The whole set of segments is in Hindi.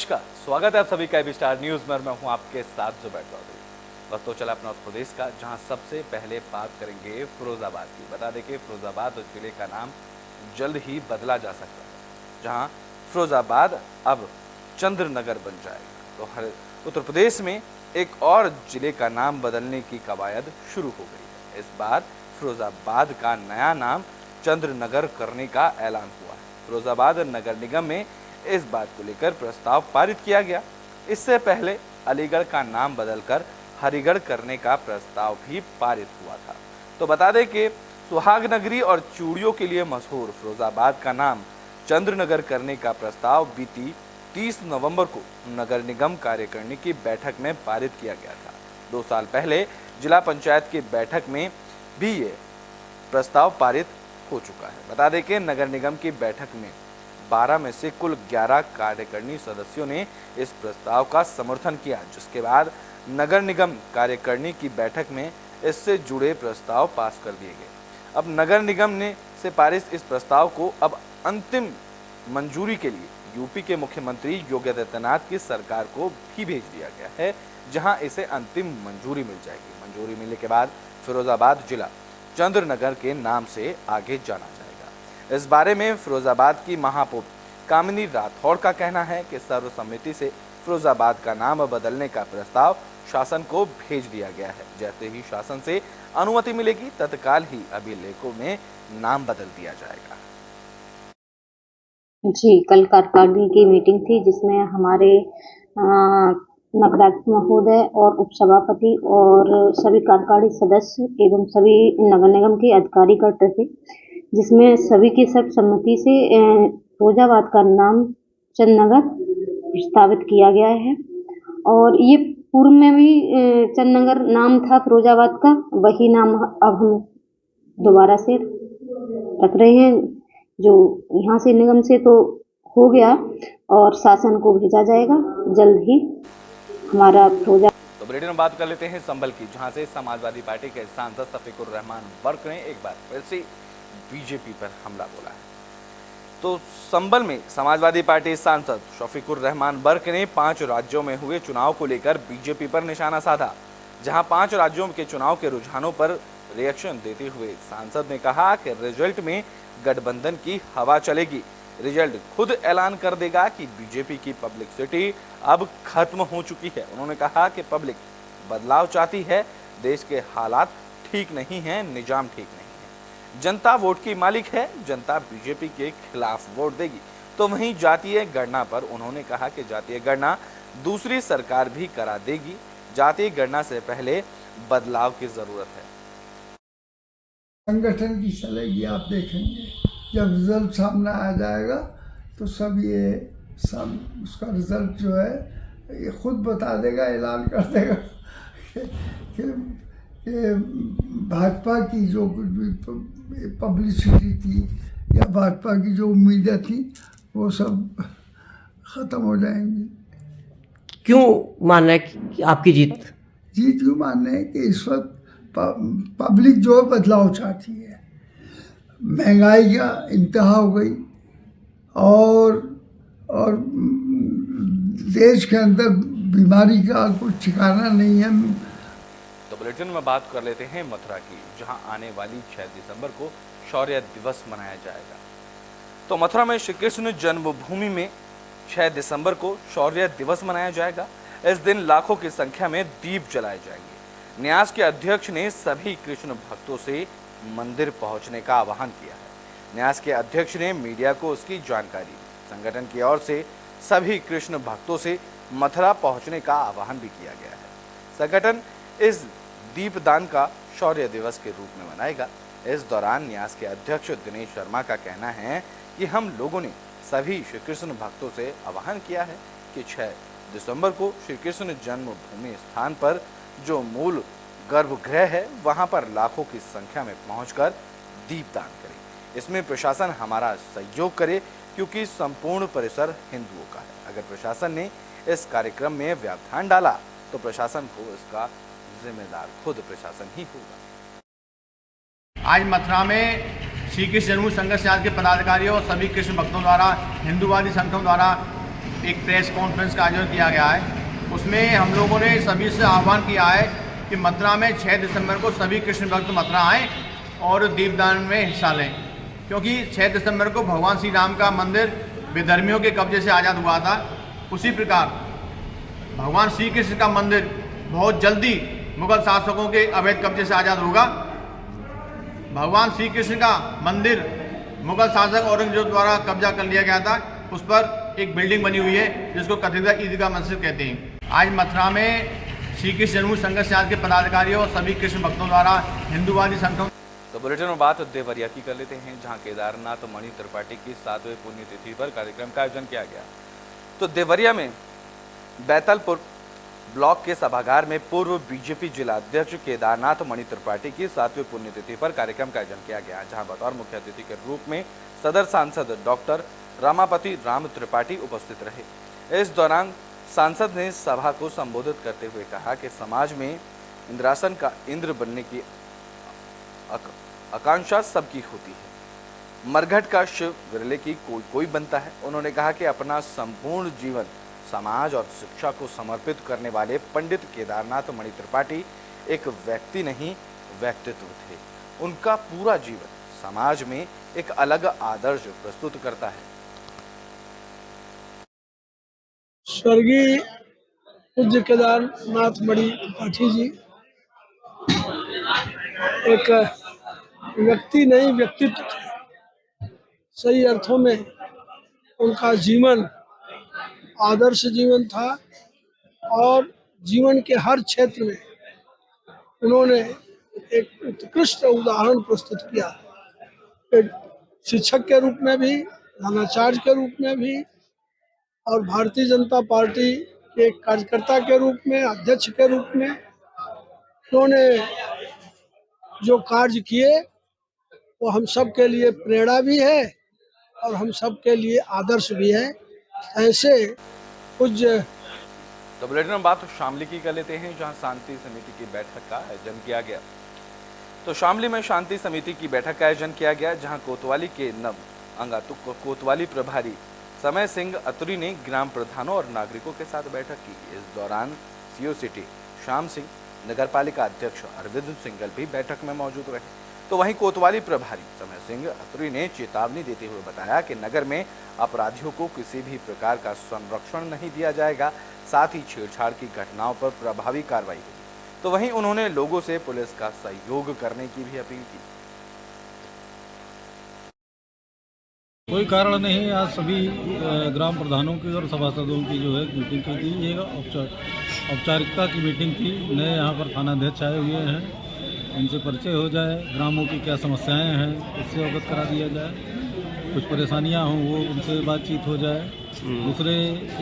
नमस्कार, स्वागत है आप सभी का एबी स्टार न्यूज में। मैं हूं आपके साथ जुबैर चौधरी। बस तो चला अपना उत्तर प्रदेश का, जहां सबसे पहले बात करेंगे फिरोजाबाद की। बता दें कि फिरोजाबाद जिले का नाम जल्द ही बदला जा सकता है, जहां फिरोजाबाद अब चंद्रनगर बन जाएगा। तो हर उत्तर प्रदेश में एक और जिले का नाम बदलने की कवायद शुरू हो गई है। इस बार फिरोजाबाद का नया नाम चंद्रनगर करने का ऐलान हुआ है। फिरोजाबाद नगर निगम में इस बात को लेकर प्रस्ताव पारित किया गया। इससे पहले अलीगढ़ का नाम बदलकर हरिगढ़ करने का प्रस्ताव भी पारित हुआ था। तो बता दें कि सुहागनगरी और चूड़ियों के लिए मशहूर फिरोजाबाद का नाम चंद्रनगर करने का प्रस्ताव बीती 30 नवंबर को नगर निगम कार्यकारिणी की बैठक में पारित किया गया था। 2 साल पहले जिला पंचायत की बैठक में भी ये प्रस्ताव पारित हो चुका है। बता दें कि नगर निगम की बैठक में 12 में से कुल 11 कार्यकारिणी सदस्यों ने इस प्रस्ताव का समर्थन किया, जिसके बाद नगर निगम कार्यकारिणी की बैठक में इससे जुड़े प्रस्ताव पास कर दिए गए। अब नगर निगम ने से पारित इस प्रस्ताव को अब अंतिम मंजूरी के लिए यूपी के मुख्यमंत्री योगी आदित्यनाथ की सरकार को भी भेज दिया गया है, जहां इसे अंतिम मंजूरी मिल जाएगी। मंजूरी मिलने के बाद फिरोजाबाद जिला चंद्रनगर के नाम से आगे जाना जाएगा। इस बारे में फिरोजाबाद की महापौर कामिनी राठौड़ का कहना है कि सर्वसम्मति से फिरोजाबाद का नाम बदलने का प्रस्ताव शासन को भेज दिया गया है। जैसे ही शासन से अनुमति मिलेगी, तत्काल ही अभिलेखों में नाम बदल दिया जाएगा। जी, कल कार्यकारिणी की मीटिंग थी, जिसमें हमारे नगराध्यक्ष महोदय और उपसभापति और सभी कार्यकारिणी सदस्य एवं सभी नगर निगम के अधिकारी करते थे, जिसमें सभी की सर्वसम्मति से फिरोजाबाद का नाम चंद्रनगर प्रस्तावित किया गया है। और ये पूर्व में भी चंद्रनगर नाम था फिरोजाबाद का, वही नाम अब हम दोबारा से रख रहे हैं। जो यहाँ से निगम से तो हो गया और शासन को भेजा जाएगा जल्द ही हमारा फिरोजा। तो बुलेटिन में बात कर लेते हैं संभल की, जहां से समाजवादी पार्टी के सांसद शफीकुर रहमान बर्क ने एक बार फिर से बीजेपी पर हमला बोला है। तो संभल में समाजवादी पार्टी सांसद शफीकुर रहमान बर्क ने 5 राज्यों में हुए चुनाव को लेकर बीजेपी पर निशाना साधा। जहां 5 राज्यों के चुनाव के रुझानों पर रिएक्शन देते हुए सांसद ने कहा कि रिजल्ट में गठबंधन की हवा चलेगी। रिजल्ट खुद ऐलान कर देगा कि बीजेपी की पब्लिसिटी अब खत्म हो चुकी है। उन्होंने कहा कि पब्लिक बदलाव चाहती है, देश के हालात ठीक नहीं है, निजाम ठीक नहीं है। जनता वोट की मालिक है, जनता बीजेपी के खिलाफ वोट देगी। तो वहीं जातीय गणना पर उन्होंने कहा कि जातीय गणना दूसरी सरकार भी करा देगी। जातीय गणना से पहले बदलाव की जरूरत है। संगठन की चलेगी, आप देखेंगे जब रिजल्ट सामने आ जाएगा तो सब उसका रिजल्ट जो है ये खुद बता देगा, ऐलान कर देगा कि भाजपा की जो कुछ भी पब्लिसिटी थी या भाजपा की जो उम्मीदें थी वो सब खत्म हो जाएंगी। क्यों मानना है कि आपकी जीत क्यों मानना है कि इस वक्त पब्लिक जो बदलाव चाहती है। महंगाई का इंतहा हो गई और देश के अंदर बीमारी का कोई ठिकाना नहीं है। तो बुलेटिन में बात कर लेते हैं मथुरा की, जहां आने वाली 6 दिसंबर को शौर्य दिवस मनाया जाएगा। तो मथुरा में श्री कृष्ण जन्मभूमि में 6 दिसंबर को शौर्य दिवस मनाया जाएगा। इस दिन लाखों की संख्या में दीप जलाए जाएंगे। न्यास के अध्यक्ष ने सभी कृष्ण भक्तों से मंदिर पहुंचने का आह्वान किया है। न्यास के अध्यक्ष ने मीडिया को उसकी जानकारी दी। संगठन की ओर से सभी कृष्ण भक्तों से मथुरा पहुंचने का आह्वान भी किया गया है। संगठन इस दीपदान का शौर्य दिवस के रूप में मनाएगा। इस दौरान न्यास के अध्यक्ष दिनेश शर्मा का कहना है कि हम लोगों ने सभी श्री कृष्ण भक्तों से आह्वान किया है कि 6 दिसंबर को श्री कृष्ण जन्मभूमि स्थान पर जो मूल गर्भगृह है, वहां पर लाखों की संख्या में पहुंचकर दीपदान करें। इसमें प्रशासन हमारा सहयोग करे, क्योंकि संपूर्ण परिसर हिंदुओं का है। अगर प्रशासन ने इस कार्यक्रम में व्यवधान डाला तो प्रशासन को इसका जिम्मेदार खुद प्रशासन ही होगा। आज मथुरा में श्री कृष्ण जन्मभूमि संघर्ष समाज के पदाधिकारियों और सभी कृष्ण भक्तों द्वारा हिंदूवादी संगठनों द्वारा एक प्रेस कॉन्फ्रेंस का आयोजन किया गया है। उसमें हम लोगों ने सभी से आह्वान किया है कि मथुरा में 6 दिसंबर को सभी कृष्ण भक्त मथुरा आएँ और दीपदान में हिस्सा लें, क्योंकि 6 दिसंबर को भगवान श्री राम का मंदिर विधर्मियों के कब्जे से आज़ाद हुआ था। उसी प्रकार भगवान श्री कृष्ण का मंदिर बहुत जल्दी मुगल शासकों के अवैध कब्जे से आज़ाद होगा। भगवान श्री कृष्ण का मंदिर मुगल शासक औरंगजेब द्वारा कब्जा कर लिया गया था। उस पर एक बिल्डिंग बनी हुई है जिसको कथित ईदगाह मस्जिद कहते हैं। आज मथुरा में श्री कृष्ण जन्मभूमि संघर्ष समिति के पदाधिकारियों और सभी कृष्ण भक्तों द्वारा हिंदूवादी संगठनों। तो बुलेटिन में बात देवरिया की कर लेते हैं, जहां केदारनाथ मणि त्रिपाठी की 7वें पुण्यतिथि पर कार्यक्रम का आयोजन किया गया। तो देवरिया में बैतलपुर ब्लॉक के सभागार में पूर्व बीजेपी जिला अध्यक्ष केदारनाथ मणि त्रिपाठी की 7वीं पुण्यतिथि पर कार्यक्रम का आयोजन किया गया, जहां बतौर मुख्य अतिथि के रूप में सदर सांसद डॉक्टर रमापति राम त्रिपाठी उपस्थित रहे। इस दौरान सांसद ने सभा को संबोधित करते हुए कहा कि समाज में इंद्रासन का इंद्र बनने की आकांक्षा सबकी होती है। मरघट का शिव विरले की कोई बनता है। उन्होंने कहा कि अपना संपूर्ण जीवन समाज और शिक्षा को समर्पित करने वाले पंडित केदारनाथ मणि त्रिपाठी एक व्यक्ति नहीं, व्यक्तित्व थे। उनका पूरा जीवन समाज में एक अलग आदर्श प्रस्तुत करता है। स्वर्गीय पूज्य केदारनाथ मणि त्रिपाठी जी एक व्यक्ति नहीं, व्यक्तित्व थे। सही अर्थों में उनका जीवन आदर्श जीवन था और जीवन के हर क्षेत्र में उन्होंने एक उत्कृष्ट उदाहरण प्रस्तुत किया। एक शिक्षक के रूप में भी, धर्माचार्य के रूप में भी और भारतीय जनता पार्टी के कार्यकर्ता के रूप में, अध्यक्ष के रूप में उन्होंने जो कार्य किए वो हम सब के लिए प्रेरणा भी है और हम सब के लिए आदर्श भी है। ऐसे पूज्य। तो बुलेटिन में बात शामली की कर लेते हैं, जहां शांति समिति की बैठक का आयोजन किया गया। तो शामली में शांति समिति की बैठक का आयोजन किया गया, जहां कोतवाली के नव अंगातु कोतवाली प्रभारी समय सिंह अतुरी ने ग्राम प्रधानों और नागरिकों के साथ बैठक की। इस दौरान सीओ सिटी श्याम सिंह, नगरपालिका अध्यक्ष अरविंद सिंगल भी बैठक में मौजूद रहे। तो वहीं कोतवाली प्रभारी समय सिंह अतुरी ने चेतावनी देते हुए बताया कि नगर में अपराधियों को किसी भी प्रकार का संरक्षण नहीं दिया जाएगा, साथ ही छेड़छाड़ की घटनाओं पर प्रभावी कार्रवाई होगी। तो वहीं उन्होंने लोगों से पुलिस का सहयोग करने की भी अपील की। कोई कारण नहीं, आज सभी ग्राम प्रधानों की और सभासदों की जो है मीटिंग की गई। ये औपचारिकता की मीटिंग थी। नए यहाँ पर थानाध्यक्ष आए हुए हैं, उनसे परिचय हो जाए, ग्रामों की क्या समस्याएं हैं उससे अवगत करा दिया जाए, कुछ परेशानियां हों वो उनसे बातचीत हो जाए। दूसरे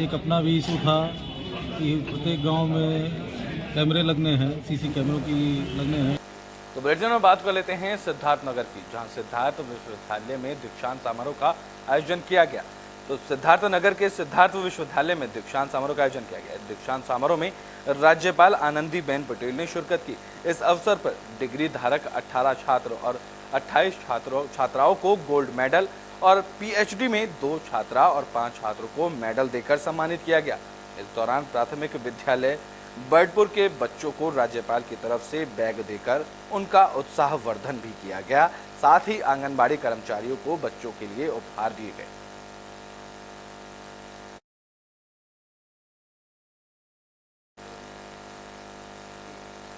एक अपना भी इशू था कि प्रत्येक गांव में कैमरे लगने हैं, सीसी कैमरों की लगने हैं। तो बुलेटिन में बात कर लेते हैं सिद्धार्थनगर की, जहां सिद्धार्थ विश्वविद्यालय में दीक्षांत समारोह का आयोजन किया गया। तो सिद्धार्थनगर के सिद्धार्थ विश्वविद्यालय में दीक्षांत समारोह का आयोजन किया गया। दीक्षांत समारोह में राज्यपाल आनंदीबेन पटेल ने शिरकत की। इस अवसर पर डिग्री धारक 18 छात्र और 28 छात्राओं को गोल्ड मेडल और पीएचडी में 2 छात्रा और 5 छात्रों को मेडल देकर सम्मानित किया गया। इस दौरान प्राथमिक विद्यालय बर्डपुर के बच्चों को राज्यपाल की तरफ से बैग देकर उनका उत्साहवर्धन भी किया गया। साथ ही आंगनबाड़ी कर्मचारियों को बच्चों के लिए उपहार दिए गए।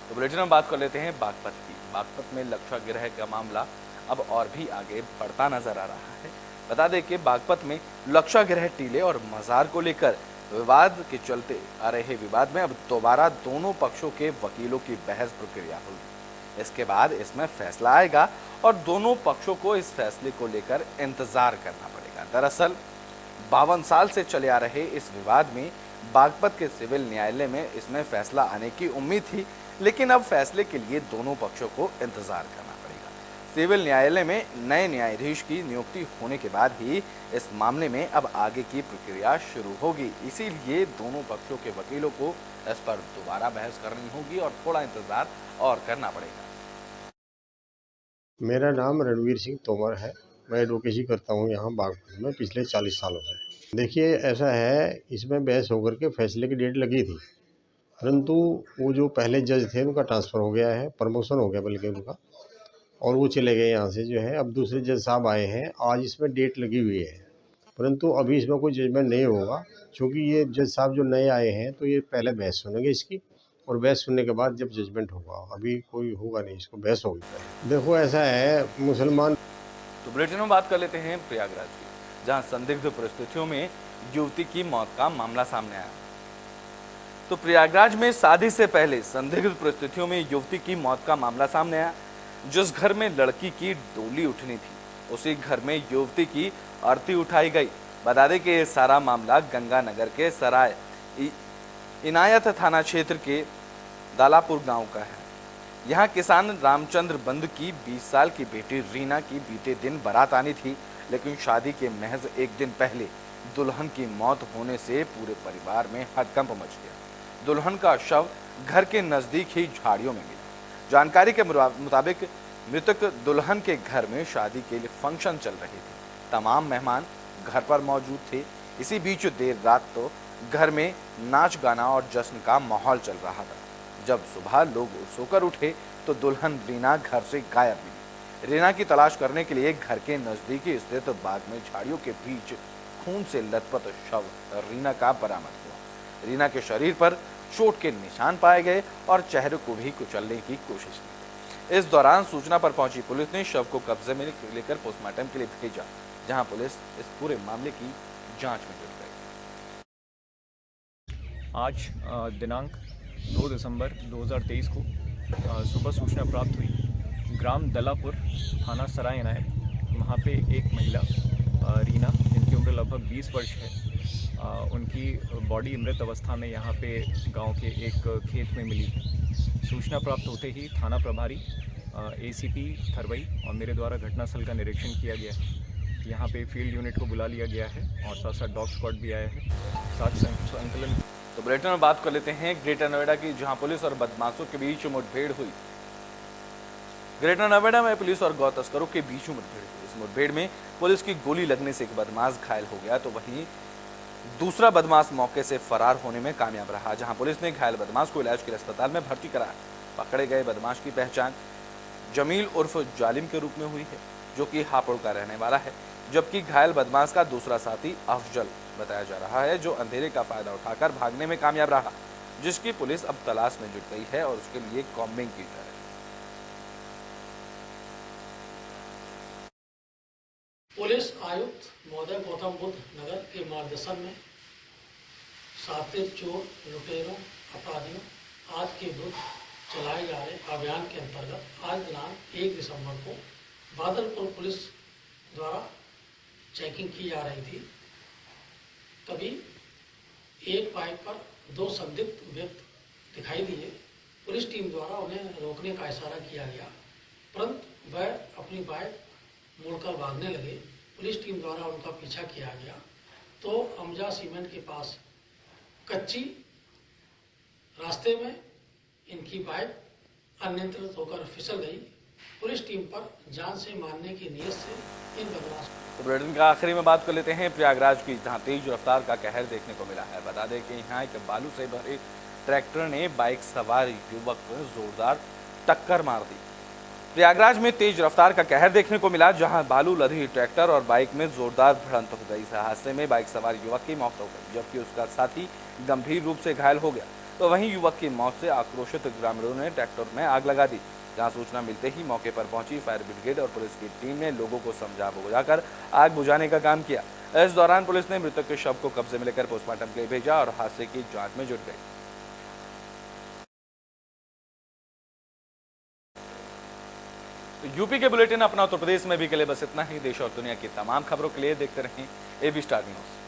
तो बुलेटिन में बात कर लेते हैं बागपत की। बागपत में लक्षागृह का मामला अब और भी आगे बढ़ता नजर आ रहा है। बता दें कि बागपत में लक्षागृह टीले और मजार को लेकर विवाद के चलते आ रहे विवाद में अब दोबारा दोनों पक्षों के वकीलों की बहस प्रक्रिया होगी। इसके बाद इसमें फैसला आएगा और दोनों पक्षों को इस फैसले को लेकर इंतजार करना पड़ेगा। दरअसल 52 साल से चले आ रहे इस विवाद में बागपत के सिविल न्यायालय में इसमें फैसला आने की उम्मीद थी, लेकिन अब फैसले के लिए दोनों पक्षों को इंतजार करना पड़ेगा। सिविल न्यायालय में नए न्यायाधीश की नियुक्ति होने के बाद ही इस मामले में अब आगे की प्रक्रिया शुरू होगी। इसीलिए दोनों पक्षों के वकीलों को इस पर दोबारा बहस करनी होगी और थोड़ा इंतजार और करना पड़ेगा। मेरा नाम रणवीर सिंह तोमर है। मैं एडवोकेसी करता हूँ यहाँ बागपत में पिछले 40 सालों से। देखिए ऐसा है, इसमें बहस होकर के फैसले की डेट लगी थी, परंतु वो जो पहले जज थे उनका ट्रांसफ़र हो गया है, प्रमोशन हो गया बल्कि उनका, और वो चले गए यहाँ से जो है। अब दूसरे जज साहब आए हैं, आज इसमें डेट लगी हुई है, परंतु अभी इसमें कोई जजमेंट नहीं होगा, क्योंकि ये जज साहब जो नए आए हैं तो ये पहले बहस सुनेंगे इसकी, और बहस सुनने के बाद जब जजमेंट होगा, अभी कोई होगा नहीं, इसको बहस होगी पहले। देखो ऐसा है, मुसलमान तो बुलेटिन में बात कर लेते हैं प्रयागराज की, जहां संदिग्ध परिस्थितियों में युवती की मौत का मामला सामने आया। तो प्रयागराज में शादी से पहले संदिग्ध परिस्थितियों में युवती की मौत का मामला सामने आया। जिस घर में लड़की की डोली उठनी थी, उसी घर में युवती की अर्थी उठाई गई। बता दें कि ये सारा मामला गंगानगर के सराय इनायत थाना क्षेत्र के दालापुर गांव का है। यहाँ किसान रामचंद्र बंद की 20 साल की बेटी रीना की बीते दिन बारात आनी थी, लेकिन शादी के महज एक दिन पहले दुल्हन की मौत होने से पूरे परिवार में हड़कंप मच गया। दुल्हन का शव घर के नजदीक ही झाड़ियों में मिला। जानकारी के मुताबिक मृतक दुल्हन के घर में शादी के लिए फंक्शन चल रहे थे। तमाम मेहमान घर पर मौजूद थे। इसी बीच देर रात तो घर में नाच गाना और जश्न का माहौल चल रहा था। जब सुबह लोग सोकर उठे तो दुल्हन रीना घर से गायब मिली। रीना की तलाश करने के लिए घर के नजदीकी स्थित बाग में झाड़ियों के बीच खून से लथपथ शव रीना का बरामद हुआ। रीना के शरीर पर चोट के निशान पाए गए और चेहरे को भी कुचलने की कोशिश की। इस दौरान सूचना पर पहुंची पुलिस ने शव को कब्जे में लेकर पोस्टमार्टम के लिए भेजा, जहां पुलिस इस पूरे मामले की जांच में जुट गई। आज दिनांक 2 दिसंबर 2023 को सुबह सूचना प्राप्त हुई ग्राम दलापुर, थाना सराय इनायत। वहाँ पे एक महिला रीना, जिनकी उम्र लगभग 20 वर्ष है, उनकी बॉडी मृत अवस्था में यहाँ पे गांव के एक खेत में मिली है। सूचना प्राप्त होते ही थाना प्रभारी एसीपी थरवई और मेरे द्वारा घटनास्थल का निरीक्षण किया गया है। यहाँ पे फील्ड यूनिट को बुला लिया गया है और साथ साथ डॉग स्क्वाड भी आया है, साथ संकलन। तो बुलेटिन में बात कर लेते हैं ग्रेटर नोएडा की, जहां पुलिस और बदमाशों के बीच मुठभेड़ हुई। ग्रेटर नोएडा में पुलिस और गौ तस्करों के बीच मुठभेड़ हुई। इस मुठभेड़ में पुलिस की गोली लगने से एक बदमाश घायल हो गया, तो वहीं दूसरा बदमाश मौके से फरार होने में कामयाब रहा। जहां पुलिस ने घायल बदमाश को इलाज के लिए अस्पताल में भर्ती कराया। पकड़े गए बदमाश की पहचान जमील उर्फ जालिम के रूप में हुई है, जो कि हापुड़ का रहने वाला है, जबकि घायल बदमाश का दूसरा साथी अफजल बताया जा रहा है, जो अंधेरे का फायदा उठाकर भागने में कामयाब रहा, जिसकी पुलिस अब तलाश में जुट गई है और उसके लिए कॉम्बिंग की जा रही है। पुलिस आयुक्त महोदय गौतम बुद्ध नगर के मार्गदर्शन में शातिर, चोर, लुटेरों, अपराधियों आदि के विरुद्ध चलाए जा रहे अभियान के अंतर्गत आज दिनांक 1 दिसंबर को बादलपुर पुलिस द्वारा चेकिंग की जा रही थी। तभी एक बाइक पर 2 संदिग्ध व्यक्ति दिखाई दिए। पुलिस टीम द्वारा उन्हें रोकने का इशारा किया गया, परंतु वह अपनी बाइक मुड़कर भागने लगे। पुलिस टीम द्वारा उनका पीछा किया गया तो अमजा सीमेंट के पास कच्ची रास्ते में इनकी बाइक अनियंत्रित होकर फिसल गई। पुलिस टीम पर जान से मारने की नीयत से इन बदमाशों। तो बुलेटिन का आखिरी में बात कर लेते हैं प्रयागराज की, जहां तेज रफ्तार का कहर देखने को मिला है। बता दें कि यहाँ एक बालू से भरे ट्रैक्टर ने बाइक सवार युवक को जोरदार टक्कर मार दी। प्रयागराज में तेज रफ्तार का कहर देखने को मिला, जहां बालू लदी ट्रैक्टर और बाइक में जोरदार भिड़ंत हो गई। इस हादसे में बाइक सवार युवक की मौत हो गई, जबकि उसका साथी गंभीर रूप से घायल हो गया। तो वहीं युवक की मौत से आक्रोशित ग्रामीणों ने ट्रैक्टर में आग लगा दी। जहां सूचना मिलते ही मौके पर पहुंची फायर ब्रिगेड और पुलिस की टीम ने लोगों को समझा बुझाकर आग बुझाने का काम किया। इस दौरान पुलिस ने मृतक के शव को कब्जे में लेकर पोस्टमार्टम के लिए भेजा और हादसे की जांच में जुट गई। यूपी के बुलेटिन अपना उत्तर प्रदेश में भी के लिए बस इतना ही। देश और दुनिया की तमाम खबरों के लिए देखते रहें AB स्टार न्यूज।